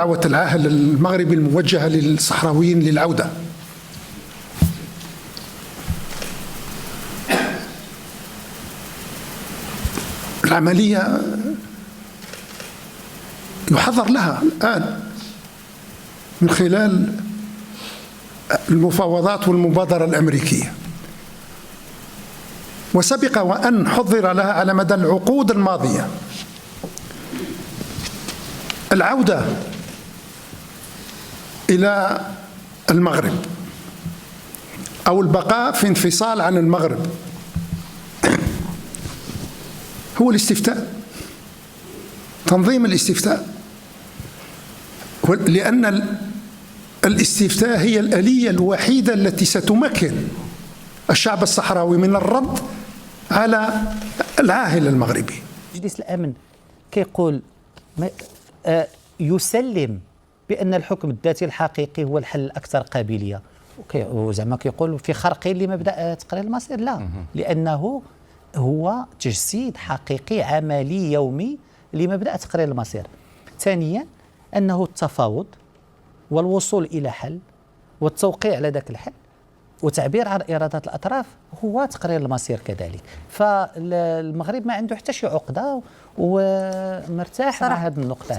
دعوة العاهل المغربي الموجهة للصحراويين للعودة. العملية يحضر لها الآن من خلال المفاوضات والمبادرة الأمريكية، وسبق وأن حضر لها على مدى العقود الماضية. العودة إلى المغرب أو البقاء في انفصال عن المغرب هو الاستفتاء، تنظيم الاستفتاء، لأن الاستفتاء هي الآلية الوحيدة التي ستمكن الشعب الصحراوي من الرد على العاهل المغربي. مجلس الأمن كيقول يسلم بأن الحكم الذاتي الحقيقي هو الحل الأكثر قابلية، وزعما كيقول في خرق لمبدأ تقرير المصير. لا، لأنه هو تجسيد حقيقي عملي يومي لمبدأ تقرير المصير. ثانيا أنه التفاوض والوصول إلى حل والتوقيع على ذاك الحل وتعبير عن إرادات الأطراف هو تقرير المصير كذلك. فالمغرب ما عنده حتى شي عقدة ومرتاح مع هذه النقطة.